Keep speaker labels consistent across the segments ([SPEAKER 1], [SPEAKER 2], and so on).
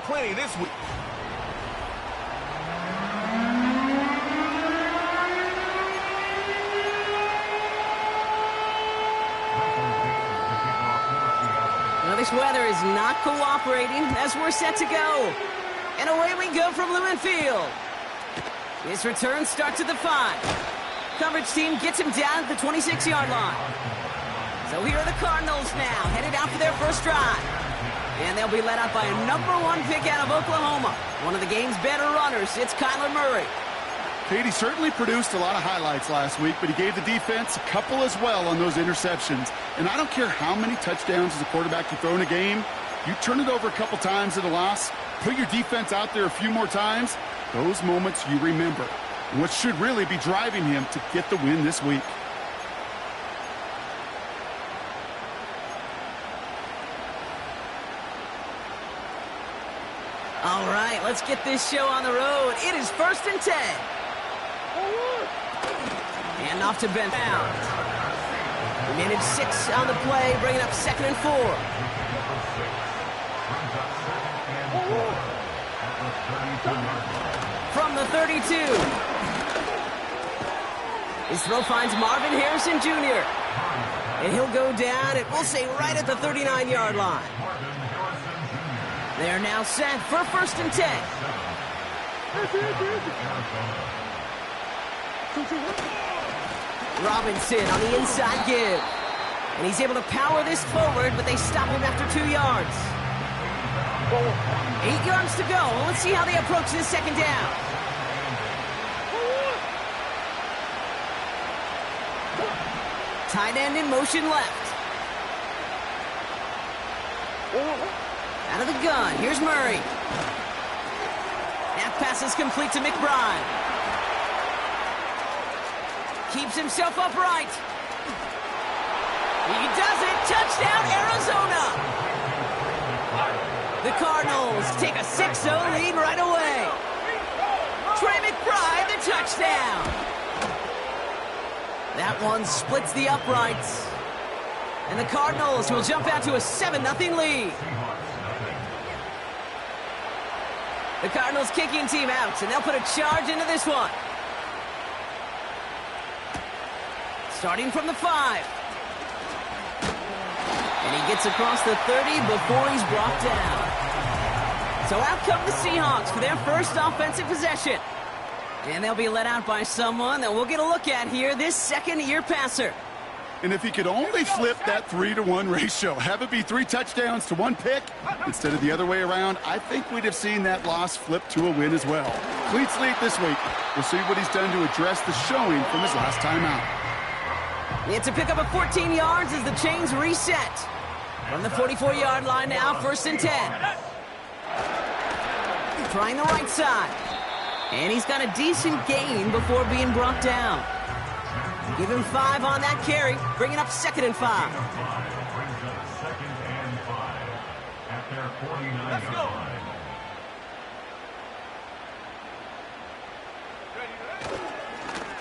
[SPEAKER 1] plenty this week.
[SPEAKER 2] Well, this weather is not cooperating as we're set to go. And away we go from Lumen Field. His return starts at the 5. Coverage team gets him down at the 26-yard line. So here are the Cardinals now, headed out for their first drive. And they'll be led out by a #1 pick out of Oklahoma. One of the game's better runners, it's Kyler Murray.
[SPEAKER 3] Katie certainly produced a lot of highlights last week, but he gave the defense a couple as well on those interceptions. And I don't care how many touchdowns as a quarterback you throw in a game, you turn it over a couple times at a loss, put your defense out there a few more times, those moments you remember. And what should really be driving him to get the win this week.
[SPEAKER 2] All right, let's get this show on the road. It is 1st and 10. And off to Ben Pound. We managed 6 on the play, bringing up 2nd and 4. From the 32. His throw finds Marvin Harrison Jr. And he'll go down, and we'll say right at the 39-yard line. They're now set for 1st and 10. Robinson on the inside give. And he's able to power this forward, but they stop him after 2 yards. 8 yards to go. Well, let's see how they approach this 2nd down. Tight end in motion left. Out of the gun, here's Murray. That pass is complete to McBride. Keeps himself upright. He does it. Touchdown, Arizona. The Cardinals take a 6-0 lead right away. Trey McBride, the touchdown. That one splits the uprights. And the Cardinals will jump out to a 7-0 lead. The Cardinals kicking team out, and they'll put a charge into this one. Starting from the 5. And he gets across the 30 before he's brought down. So out come the Seahawks for their first offensive possession. And they'll be let out by someone that we'll get a look at here, this second-year passer.
[SPEAKER 3] And if he could only flip that 3-to-1 ratio, have it be 3 touchdowns to 1 pick instead of the other way around, I think we'd have seen that loss flip to a win as well. Clean slate this week. We'll see what he's done to address the showing from his last time out.
[SPEAKER 2] It's a pickup of 14 yards as the chains reset. From the 44-yard line now, 1st and 10. Trying the right side. And he's got a decent gain before being brought down. Give him 5 on that carry, bringing up 2nd and 5.
[SPEAKER 1] Let's go.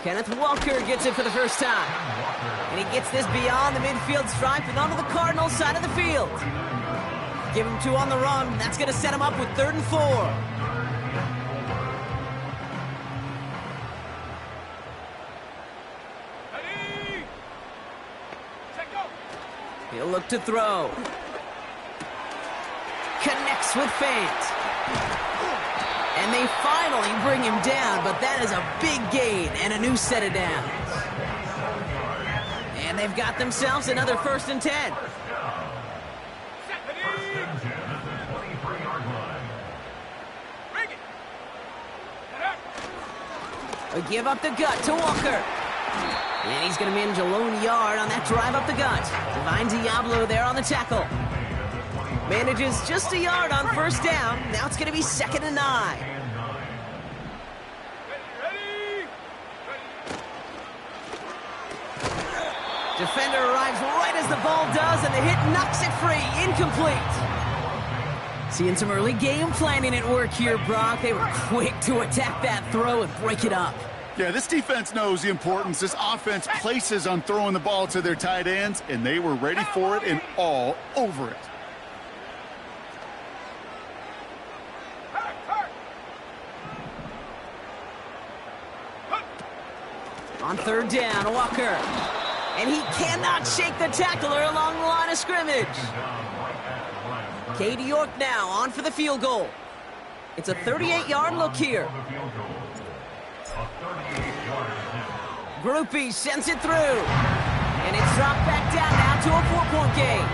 [SPEAKER 2] Kenneth Walker gets it for the first time. And he gets this beyond the midfield stripe and onto the Cardinals side of the field. Give him 2 on the run. That's going to set him up with 3rd and 4. He'll look to throw. Connects with Fant. And they finally bring him down, but that is a big gain and a new set of downs. And they've got themselves another 1st and 10. A give up the gut to Walker. And he's going to manage a lone yard on that drive up the gut. Divine Diablo there on the tackle. Manages just a yard on 1st down. Now it's going to be 2nd and 9. Defender arrives right as the ball does, and the hit knocks it free. Incomplete. Seeing some early game planning at work here, Brock. They were quick to attack that throw and break it up.
[SPEAKER 3] Yeah, this defense knows the importance this offense places on throwing the ball to their tight ends, and they were ready for it and all over it.
[SPEAKER 2] On third down, Walker. And he cannot shake the tackler along the line of scrimmage. Katie York now on for the field goal. It's a 38-yard look here. Grupe sends it through. And it's dropped back down now to a 4-point game.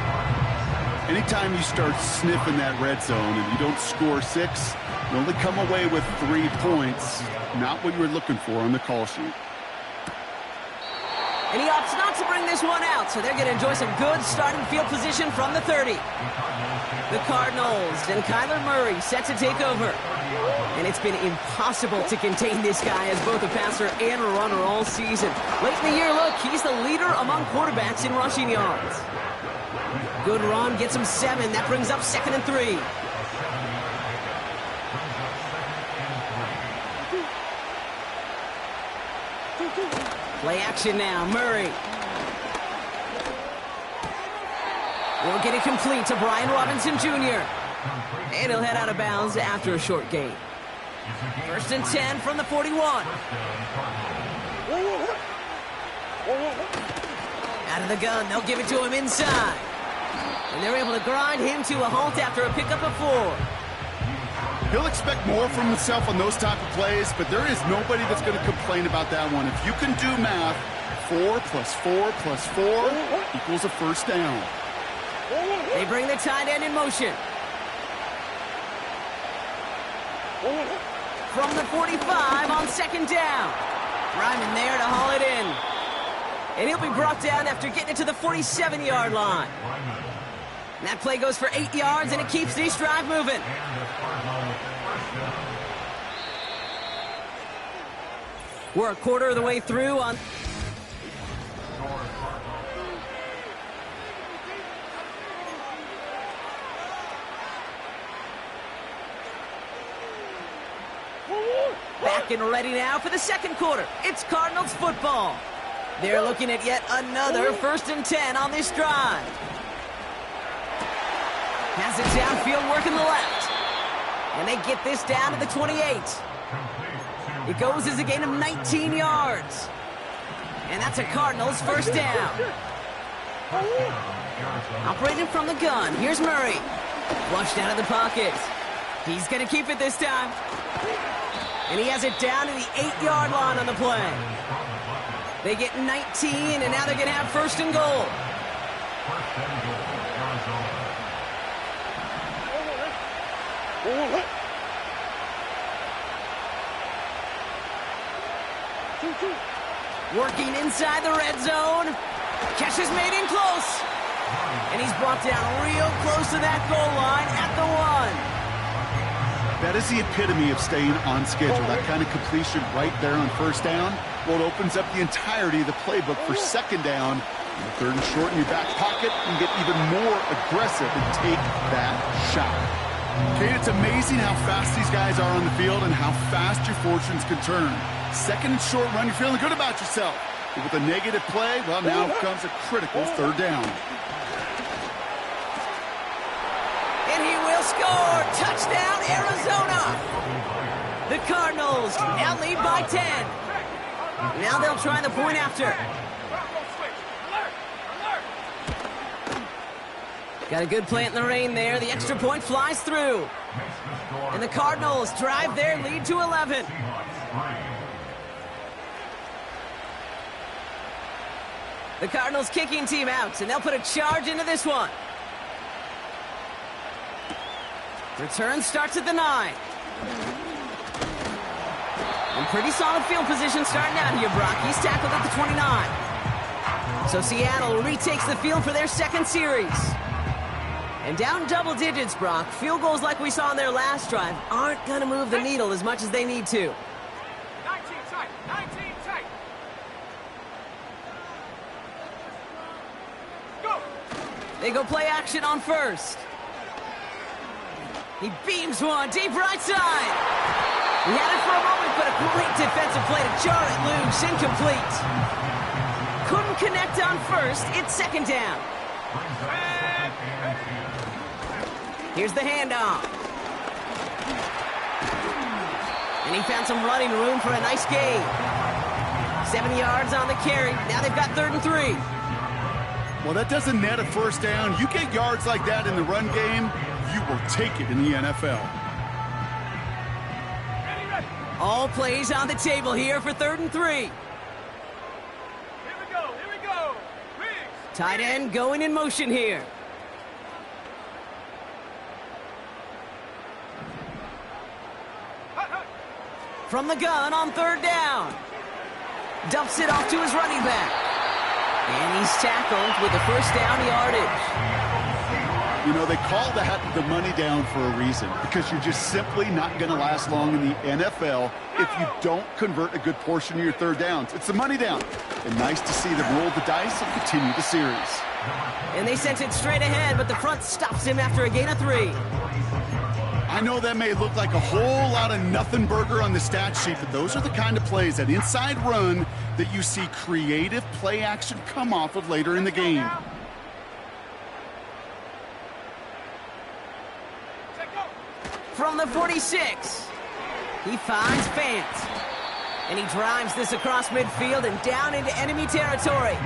[SPEAKER 3] Anytime you start sniffing that red zone and you don't score 6, you only come away with 3 points. Not what you were looking for on the call sheet.
[SPEAKER 2] And he opts not to bring this one out, so they're going to enjoy some good starting field position from the 30. The Cardinals and Kyler Murray set to take over. And it's been impossible to contain this guy as both a passer and a runner all season. Late in the year, look, he's the leader among quarterbacks in rushing yards. Good run, gets him 7. That brings up 2nd and 3. Play action now, Murray. Will get it complete to Brian Robinson Jr. And he'll head out of bounds after a short gain. 1st and 10 from the 41. Out of the gun, they'll give it to him inside. And they're able to grind him to a halt after a pickup of 4.
[SPEAKER 3] He'll expect more from himself on those type of plays, but there is nobody that's going to complain about that one. If you can do math, 4 plus 4 plus 4 equals a first down.
[SPEAKER 2] They bring the tight end in motion. From the 45 on 2nd down. Ryman there to haul it in. And he'll be brought down after getting it to the 47-yard line. And that play goes for 8 yards, and it keeps this drive moving. We're a quarter of the way through on... Back and ready now for the 2nd quarter. It's Cardinals football. They're looking at yet another 1st and 10 on this drive. Has it downfield, working the left. And they get this down to the 28. It goes as a gain of 19 yards. And that's a Cardinals 1st down. Operating from the gun, here's Murray. Flushed out of the pocket. He's going to keep it this time. And he has it down to the 8-yard line on the play. They get 19, and now they're going to have 1st and goal. Working inside the red zone. Catch is made in close. And he's brought down real close to that goal line at the 1.
[SPEAKER 3] That is the epitome of staying on schedule. That kind of completion right there on 1st down. Well, it opens up the entirety of the playbook for 2nd down. 3rd and short in your back pocket, and get even more aggressive and take that shot. Kate, it's amazing how fast these guys are on the field and how fast your fortunes can turn. 2nd and short run, you're feeling good about yourself. But with a negative play, well, now comes a critical 3rd down.
[SPEAKER 2] And he will score! Touchdown, Arizona! The Cardinals now lead by 10. Now they'll try the point after. Got a good plant in the rain there. The extra point flies through. And the Cardinals drive their lead to 11. The Cardinals kicking team out, and they'll put a charge into this one. Return starts at the 9. And pretty solid field position starting out here, Brock. He's tackled at the 29. So Seattle retakes the field for their 2nd series. And down double digits, Brock. Field goals like we saw in their last drive aren't going to move the needle as much as they need to.
[SPEAKER 1] 19 tight, 19 tight. Go.
[SPEAKER 2] They go play action on 1st. He beams one deep right side. He had it for a moment, but a great defensive play to jar it loose. Incomplete. Couldn't connect on 1st. It's 2nd down. Here's the handoff. And he found some running room for a nice gain. 7 yards on the carry. Now they've got 3rd and 3.
[SPEAKER 3] Well, that doesn't net a first down. You get yards like that in the run game, you will take it in the NFL.
[SPEAKER 2] All plays on the table here for 3rd and 3.
[SPEAKER 1] Here we go. Riggs.
[SPEAKER 2] Tight end going in motion here. From the gun on 3rd down. Dumps it off to his running back. And he's tackled with the first down yardage.
[SPEAKER 3] You know, they call that the money down for a reason, because you're just simply not going to last long in the NFL if you don't convert a good portion of your 3rd downs. It's the money down. And nice to see them roll the dice and continue the series.
[SPEAKER 2] And they sent it straight ahead, but the front stops him after a gain of 3.
[SPEAKER 3] I know that may look like a whole lot of nothing burger on the stat sheet, but those are the kind of plays, that inside run, that you see creative play action come off of later in the game.
[SPEAKER 2] From the 46, he finds Fant. And he drives this across midfield and down into enemy territory.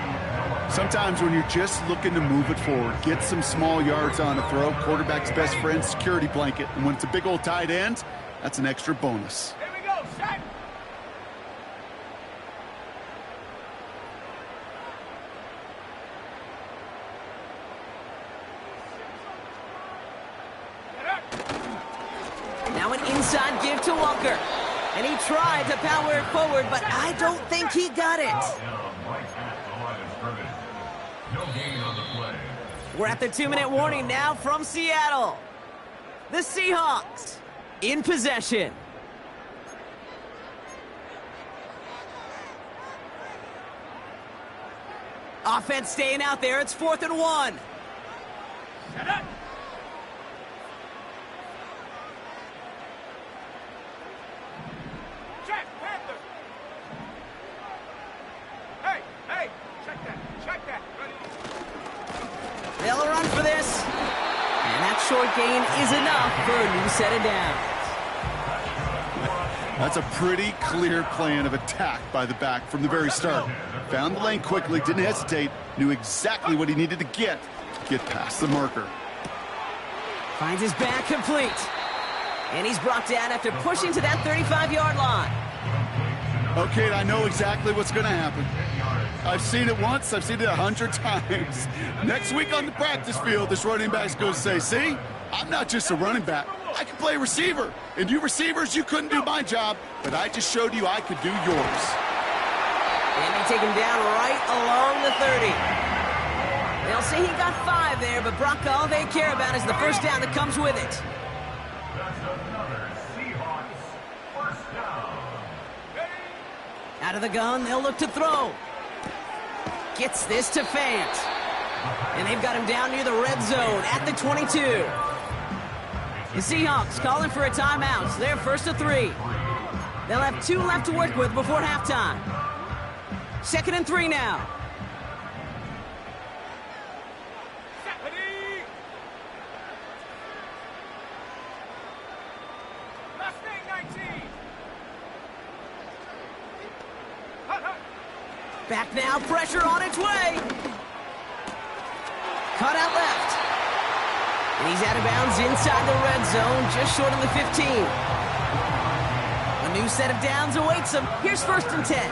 [SPEAKER 3] Sometimes when you're just looking to move it forward, get some small yards on a throw, quarterback's best friend, security blanket. And when it's a big old tight end, that's an extra bonus.
[SPEAKER 1] Here we go. Set.
[SPEAKER 2] Now an inside give to Walker. And he tried to power it forward, but I don't think he got it. We're at the 2-minute warning now from Seattle. The Seahawks in possession. Offense staying out there. It's 4th and 1.
[SPEAKER 1] Set up. Check, Panther. Hey, check that. Ready?
[SPEAKER 2] They'll run for this. And that short gain is enough for a new set of downs.
[SPEAKER 3] That's a pretty clear plan of attack by the back from the very start. Found the lane quickly, didn't hesitate, knew exactly what he needed to get past the marker.
[SPEAKER 2] Finds his back complete. And he's brought down after pushing to that 35-yard line.
[SPEAKER 3] Okay, I know exactly what's going to happen. I've seen it once, I've seen it 100 times. Next week on the practice field, this running back's going to say, see, I'm not just a running back. I can play receiver. And you receivers, you couldn't do my job, but I just showed you I could do yours.
[SPEAKER 2] And they take him down right along the 30. They'll say he got 5 there, but Brock, all they care about is the first down that comes with it. Out of the gun, they'll look to throw. Gets this to Fant. And they've got him down near the red zone at the 22. The Seahawks calling for a timeout. They're 1st and 3. They'll have 2 left to work with before halftime. 2nd and 3 now.
[SPEAKER 1] Ready? Mustang 19.
[SPEAKER 2] Back now, pressure on its way. Cut out left. And he's out of bounds inside the red zone, just short of the 15. A new set of downs awaits him. Here's 1st and 10.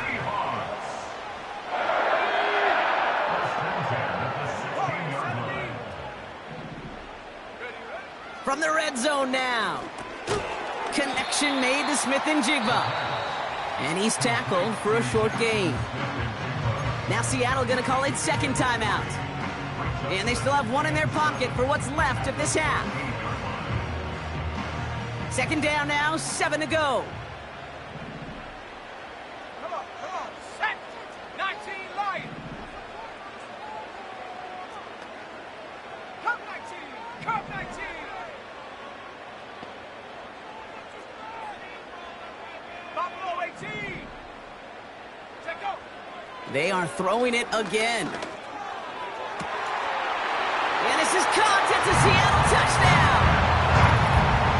[SPEAKER 2] From the red zone now. Connection made to Smith and Jigba. And he's tackled for a short gain. Now Seattle going to call it 2nd timeout. And they still have 1 in their pocket for what's left of this half. 2nd down now, 7 to go.
[SPEAKER 1] Come on. Set. 19 Lion. Come 19. Buffalo 18. Check go.
[SPEAKER 2] They are throwing it again. And this is caught. It's a Seattle touchdown.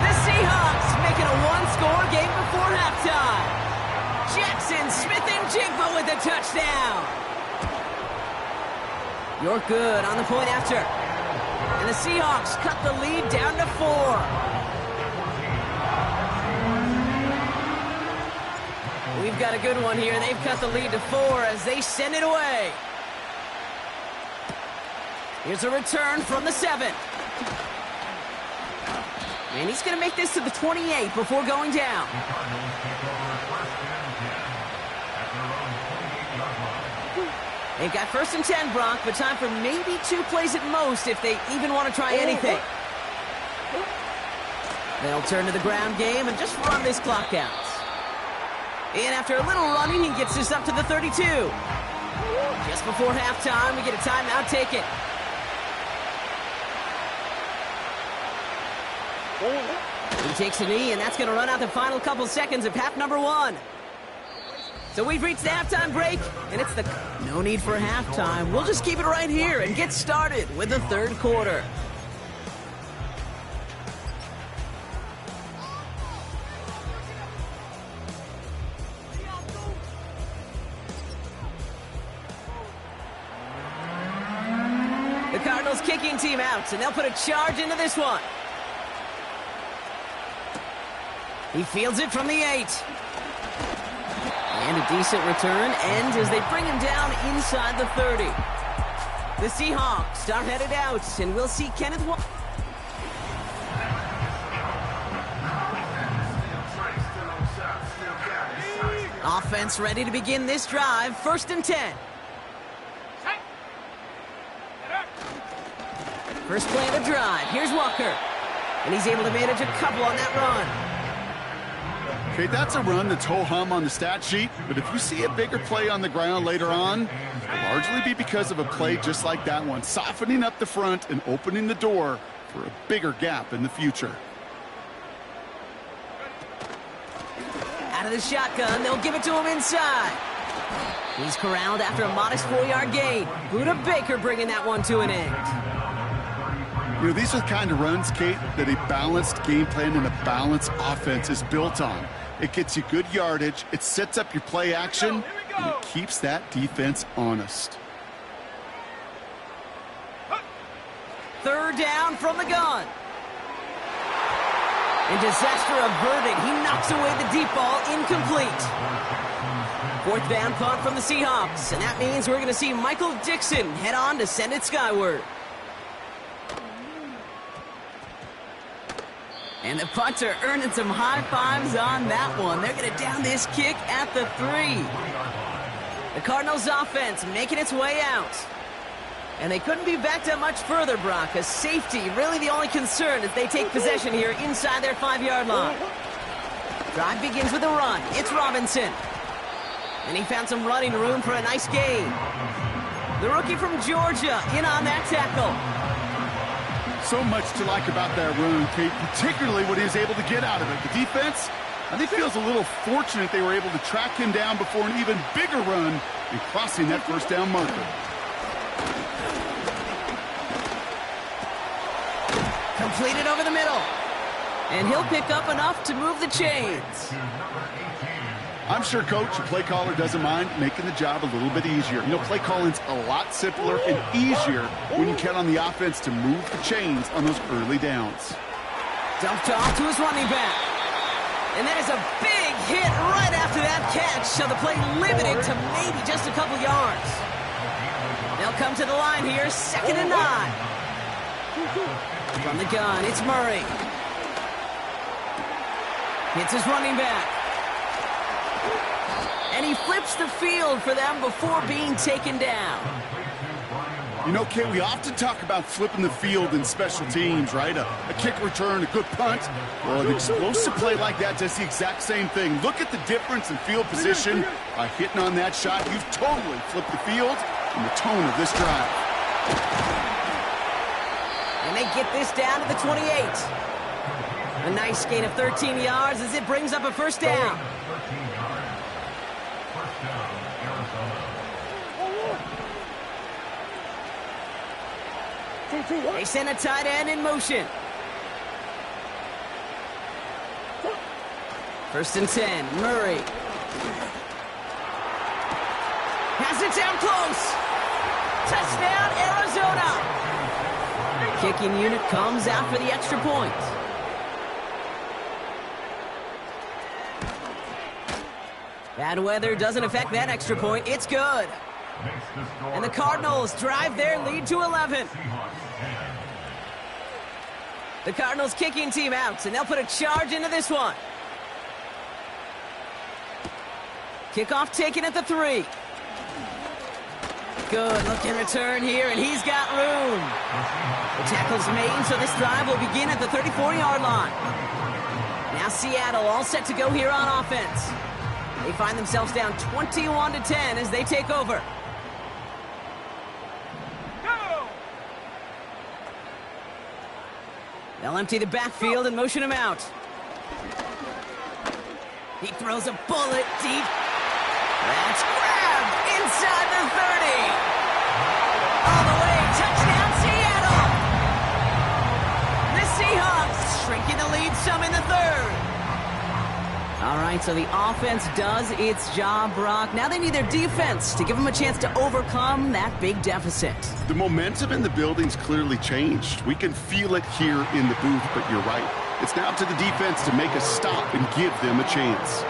[SPEAKER 2] The Seahawks making a 1-score game before halftime. Jackson, Smith, and Jigba with the You're good on the point after. And the Seahawks cut the lead down to 4. We've got a good one here. They've cut the lead to 4 as they send it away. Here's a return from the 7. And he's going to make this to the 28 before going down. They've got 1st and 10, Brock, but time for maybe 2 plays at most if they even want to try anything. They'll turn to the ground game and just run this clock out. And after a little running, he gets this up to the 32. Just before halftime, we get a timeout taken. He takes a knee, and that's going to run out the final couple seconds of half number 1. So we've reached the halftime break, and it's the no need for halftime. We'll just keep it right here and get started with the 3rd quarter. The Cardinals kicking team out, and they'll put a charge into this one. He fields it from the 8. And a decent return ends as they bring him down inside the 30. The Seahawks are headed out, and we'll see Kenneth Walker. Offense ready to begin this drive. 1st and 10. First play of the drive. Here's Walker. And he's able to manage a couple on that run.
[SPEAKER 3] Okay, that's a run that's ho-hum on the stat sheet, but if you see a bigger play on the ground later on, it'll largely be because of a play just like that one, softening up the front and opening the door for a bigger gap in the future.
[SPEAKER 2] Out of the shotgun, they'll give it to him inside. He's corralled after a modest 4-yard gain. Budda Baker bringing that one to an end.
[SPEAKER 3] You know, these are the kind of runs, Kate, that a balanced game plan and a balanced offense is built on. It gets you good yardage, it sets up your play action, and it keeps that defense honest.
[SPEAKER 2] 3rd down from the gun. And disaster averted. He knocks away the deep ball, incomplete. 4th down punt from the Seahawks, and that means we're going to see Michael Dixon head on to send it skyward. And the punter earning some high fives on that one. They're going to down this kick at the 3. The Cardinals offense making its way out. And they couldn't be backed up much further, Brock. A safety, really the only concern as they take possession here inside their 5-yard line. Drive begins with a run. It's Robinson. And he found some running room for a nice gain. The rookie from Georgia in on that tackle.
[SPEAKER 3] So much to like about that run, Kate, particularly what he was able to get out of it. The defense, I think, feels a little fortunate they were able to track him down before an even bigger run and crossing that 1st down marker.
[SPEAKER 2] Completed over the middle. And he'll pick up enough to move the chains.
[SPEAKER 3] I'm sure, Coach, the play caller doesn't mind making the job a little bit easier. You know, play calling's a lot simpler and easier when you count on the offense to move the chains on those early downs.
[SPEAKER 2] Dumped off to his running back. And that is a big hit right after that catch, so the play limited to maybe just a couple yards. They'll come to the line here, 2nd and 9. From the gun, it's Murray. Hits his running back. And he flips the field for them before being taken down.
[SPEAKER 3] You know, Kate, we often talk about flipping the field in special teams, right? A kick return, a good punt. Well, an explosive play like that does the exact same thing. Look at the difference in field position. By hitting on that shot, you've totally flipped the field and the tone of this drive.
[SPEAKER 2] And they get this down to the 28. A nice gain of 13 yards as it brings up a 1st down. They send a tight end in motion. 1st and 10, Murray. Has it down close. Touchdown, Arizona! Kicking unit comes out for the extra point. Bad weather doesn't affect that extra point. It's good. And the Cardinals drive their lead to 11. The Cardinals kicking team out, and they'll put a charge into this one. Kickoff taken at the 3. Good looking return here, and he's got room. The tackle's made, so this drive will begin at the 34-yard line. Now Seattle all set to go here on offense. They find themselves down 21-10 as they take over.
[SPEAKER 1] Go!
[SPEAKER 2] They'll empty the backfield and motion him out. He throws a bullet deep. That's grabbed inside the 30. All the way, touchdown Seattle. The Seahawks shrinking the lead some in the 3rd. All right, so the offense does its job, Brock. Now they need their defense to give them a chance to overcome that big deficit.
[SPEAKER 3] The momentum in the building's clearly changed. We can feel it here in the booth, but you're right. It's now up to the defense to make a stop and give them a chance.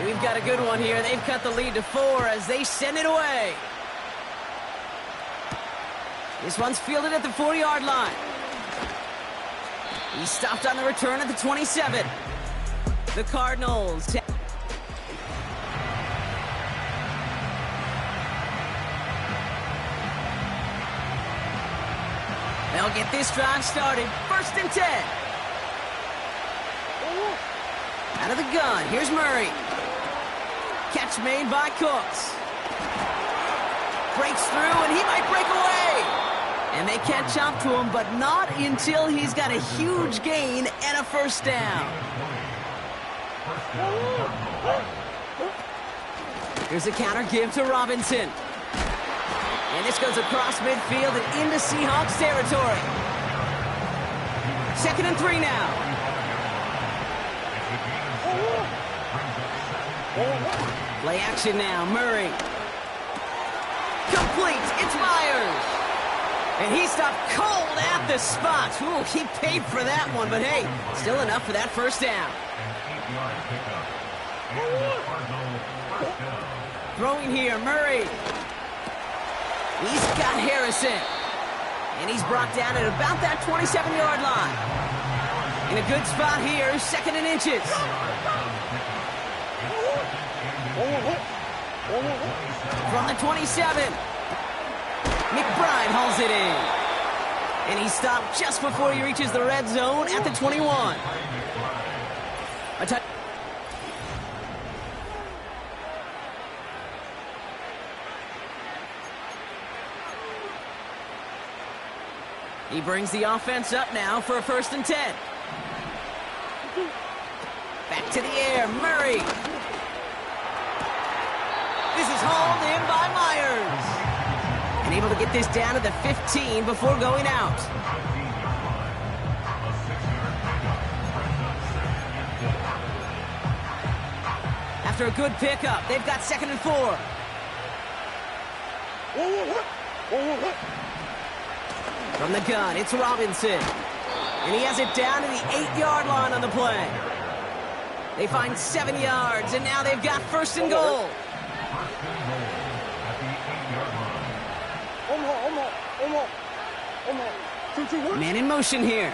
[SPEAKER 2] We've got a good one here. They've cut the lead to 4 as they send it away. This one's fielded at the 4-yard line. He stopped on the return at the 27. The Cardinals. They'll get this drive started. 1st and 10. Out of the gun. Here's Murray. Catch made by Cooks. Breaks through, and he might break away. And they catch up to him, but not until he's got a huge gain and a 1st down. Here's a counter give to Robinson. And this goes across midfield and into Seahawks territory. 2nd and 3 now. Play action now, Murray. Complete, it's Myers. And he stopped cold at the spot. Ooh, he paid for that one, but hey, still enough for that 1st down. Throwing here, Murray. He's got Harrison. And he's brought down at about that 27-yard line. In a good spot here, 2nd and inches. From the 27. McBride hauls it in. And he stopped just before he reaches the red zone at the 21. A touch. He brings the offense up now for a 1st and 10. Back to the air, Murray. This is hauled in by Myers. And able to get this down to the 15 before going out. After a good pickup, they've got 2nd and 4. From the gun, it's Robinson. And he has it down to the 8-yard line on the play. They find 7 yards, and now they've got 1st and goal. Man in motion here.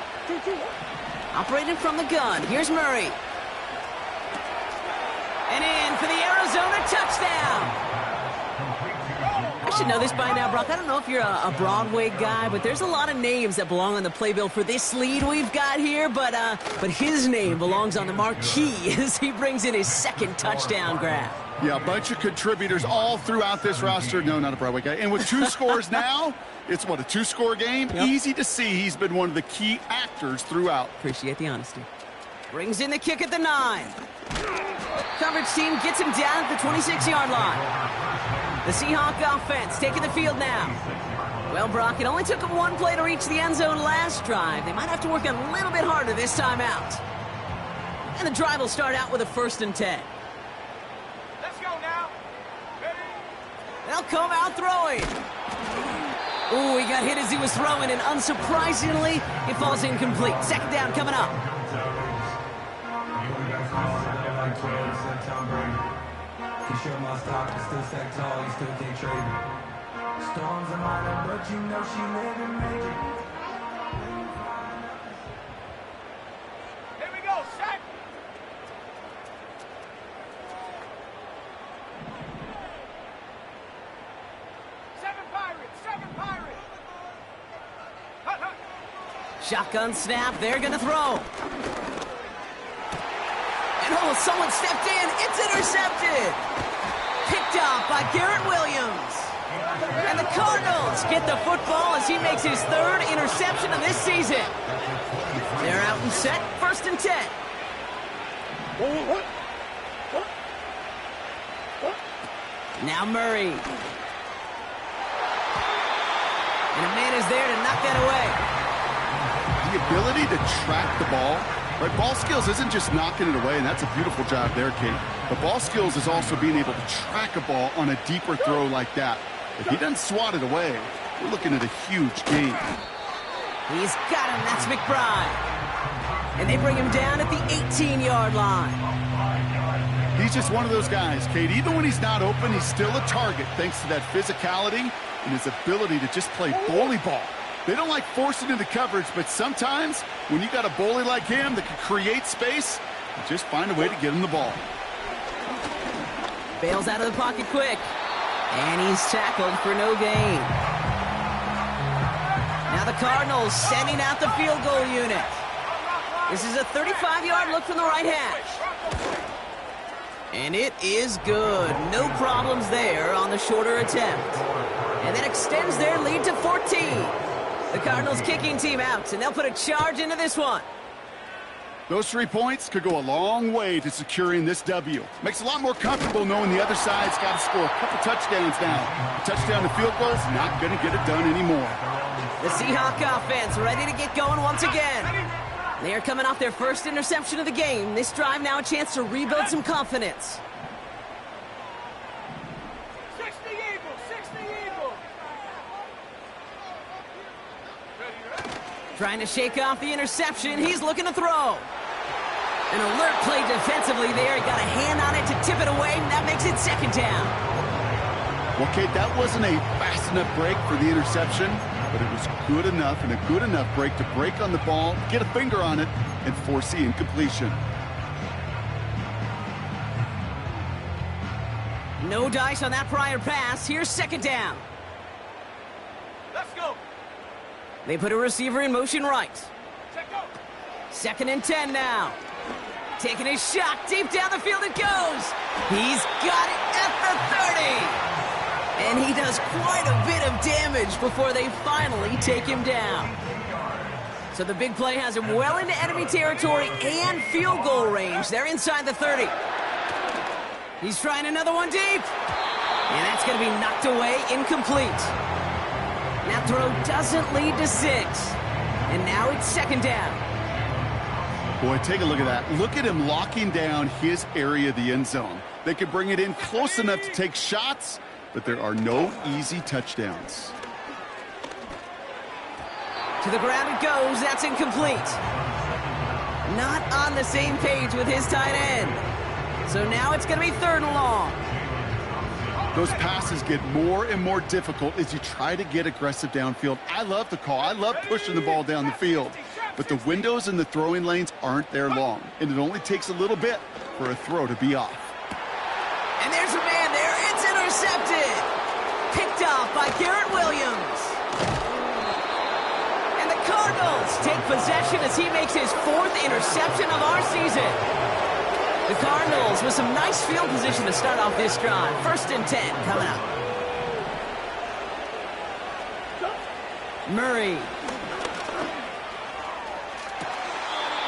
[SPEAKER 2] Operating from the gun. Here's Murray. And in for the Arizona touchdown. I should know this by now, Brock. I don't know if you're a Broadway guy, but there's a lot of names that belong on the playbill for this lead we've got here. But his name belongs on the marquee as he brings in his 2nd touchdown grab.
[SPEAKER 3] Yeah, a bunch of contributors all throughout this roster. No, not a Broadway guy. And with 2 scores now, it's what, a 2-score game? Yep. Easy to see he's been one of the key actors throughout.
[SPEAKER 2] Appreciate the honesty. Brings in the kick at the 9. Coverage team gets him down at the 26-yard line. The Seahawk offense taking the field now. Well, Brock, it only took them 1 play to reach the end zone last drive. They might have to work a little bit harder this time out. And the drive will start out with a 1st and 10. They'll come out throwing. Ooh, he got hit as he was throwing, and unsurprisingly, it falls incomplete. Second down coming up.
[SPEAKER 4] Storms are minor, but you know she living major.
[SPEAKER 1] Here we go, set. Seven Pirates. Hut, hut.
[SPEAKER 2] Shotgun snap, they're gonna throw. And oh, someone stepped in, it's intercepted. Picked off by Garrett Williams. And the Cardinals get the football as he makes his third interception of this season. They're out and set, 1st and 10. Now Murray. And a man is there to knock that away.
[SPEAKER 3] The ability to track the ball. Right, ball skills isn't just knocking it away, and that's a beautiful job there, Kate. But ball skills is also being able to track a ball on a deeper throw like that. If he doesn't swat it away, we're looking at a huge gain.
[SPEAKER 2] He's got him. That's McBride. And they bring him down at the 18-yard line.
[SPEAKER 3] He's just one of those guys, Kate. Even when he's not open, he's still a target thanks to that physicality and his ability to just play bully ball. They don't like forcing into coverage, but sometimes when you got a bully like him that can create space, you just find a way to get him the ball.
[SPEAKER 2] Bails out of the pocket quick. And he's tackled for no gain. Now the Cardinals sending out the field goal unit. This is a 35-yard look from the right hash. And it is good. No problems there on the shorter attempt. And that extends their lead to 14. The Cardinals kicking team out, and they'll put a charge into this one.
[SPEAKER 3] Those 3 points could go a long way to securing this W. Makes it a lot more comfortable knowing the other side's got to score a couple touchdowns now. A touchdown to field goal's not going to get it done anymore.
[SPEAKER 2] The Seahawk offense ready to get going once again. They are coming off their first interception of the game. This drive now a chance to rebuild some confidence.
[SPEAKER 1] 60 Eagles.
[SPEAKER 2] Trying to shake off the interception. He's looking to throw. An alert play defensively there. He got a hand on it to tip it away, and that makes it 2nd down.
[SPEAKER 3] Well, Kate, that wasn't a fast enough break for the interception, but it was good enough and a good enough break to break on the ball, get a finger on it, and force the incompletion.
[SPEAKER 2] No dice on that prior pass. Here's 2nd down.
[SPEAKER 1] Let's go.
[SPEAKER 2] They put a receiver in motion right.
[SPEAKER 1] Check go.
[SPEAKER 2] 2nd and 10 now. Taking his shot. Deep down the field it goes. He's got it at the 30. And he does quite a bit of damage before they finally take him down. So the big play has him well into enemy territory and field goal range. They're inside the 30. He's trying another one deep. And that's going to be knocked away, incomplete. That throw doesn't lead to 6. And now it's 2nd down.
[SPEAKER 3] Boy, take a look at that. Look at him locking down his area of the end zone. They could bring it in close enough to take shots, but there are no easy touchdowns.
[SPEAKER 2] To the ground it goes. That's incomplete. Not on the same page with his tight end. So now it's going to be 3rd and long.
[SPEAKER 3] Those passes get more and more difficult as you try to get aggressive downfield. I love the call. I love pushing the ball down the field. But the windows in the throwing lanes aren't there long, and it only takes a little bit for a throw to be off.
[SPEAKER 2] And there's a man there. It's intercepted. Picked off by Garrett Williams. And the Cardinals take possession as he makes his 4th interception of our season. The Cardinals with some nice field position to start off this drive. 1st and 10 coming up. Murray.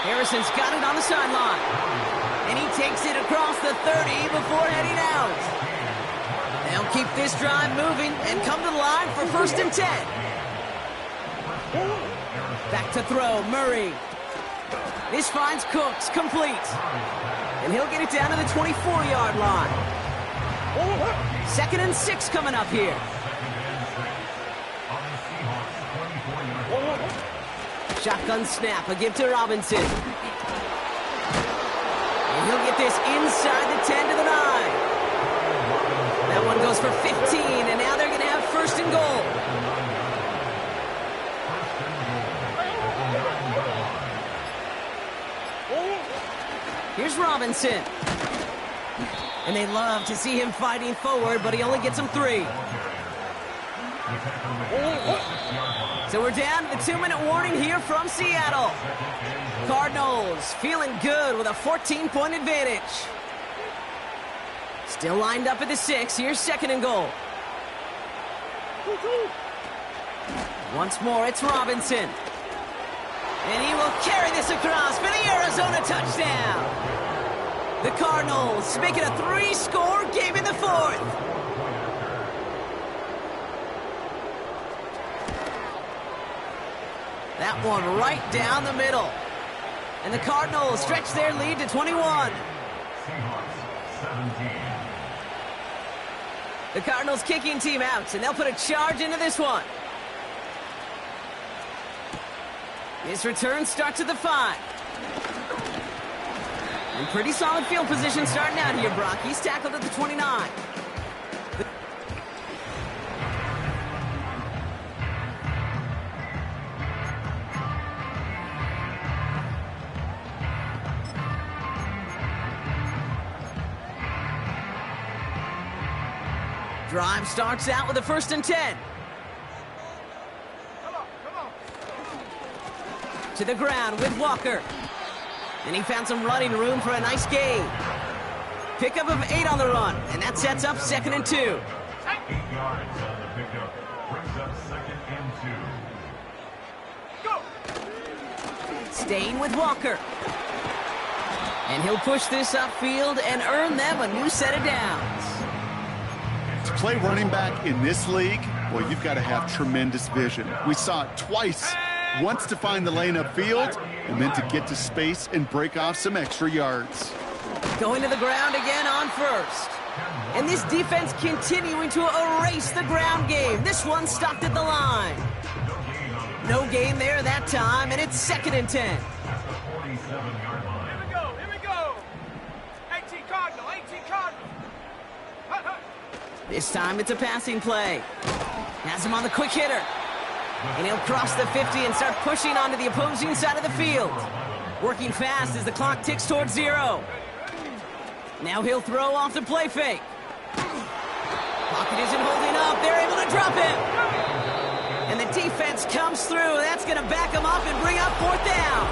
[SPEAKER 2] Harrison's got it on the sideline. And he takes it across the 30 before heading out. They'll keep this drive moving and come to the line for 1st and 10. Back to throw, Murray. This finds Cooks, complete. And he'll get it down to the 24-yard line. 2nd and 6 coming up here. Shotgun snap, a give to Robinson. And he'll get this inside the 10 to the 9. That one goes for 15, and now they're going to have 1st and goal. Here's Robinson. And they love to see him fighting forward, but he only gets them 3. So we're down to the 2-minute warning here from Seattle. Cardinals feeling good with a 14-point advantage. Still lined up at the 6. Here's 2nd and goal. Once more, it's Robinson. And he will carry this across for the Arizona touchdown. The Cardinals making a 3-score game in the 4th. That one right down the middle. And the Cardinals stretch their lead to 21. The Cardinals kicking team out, and they'll put a charge into this one. His return starts at the 5. And pretty solid field position starting out here, Brock. He's tackled at the 29. Drive starts out with a 1st and 10. To the ground with Walker. And he found some running room for a nice gain. Pickup of 8 on the run, and that sets up 2nd and 2.
[SPEAKER 5] 8 yards on the pickup, brings up 2nd and 2.
[SPEAKER 1] Go!
[SPEAKER 2] Staying with Walker. And he'll push this upfield and earn them a new set of downs.
[SPEAKER 3] To play running back in this league, well, you've got to have tremendous vision. We saw it twice. Once to find the lane upfield, and then to get to space and break off some extra yards.
[SPEAKER 2] Going to the ground again on 1st. And this defense continuing to erase the ground game. This one stopped at the line. No gain there that time, and it's 2nd and 10.
[SPEAKER 1] Here we go, here we go. 18 Cardinal, 18 Cardinal. Hut, hut.
[SPEAKER 2] This time it's a passing play. Has him on the quick hitter. And he'll cross the 50 and start pushing onto the opposing side of the field. Working fast as the clock ticks towards 0. Now he'll throw off the play fake. Pocket isn't holding up. They're able to drop him. And the defense comes through. That's going to back him up and bring up 4th down.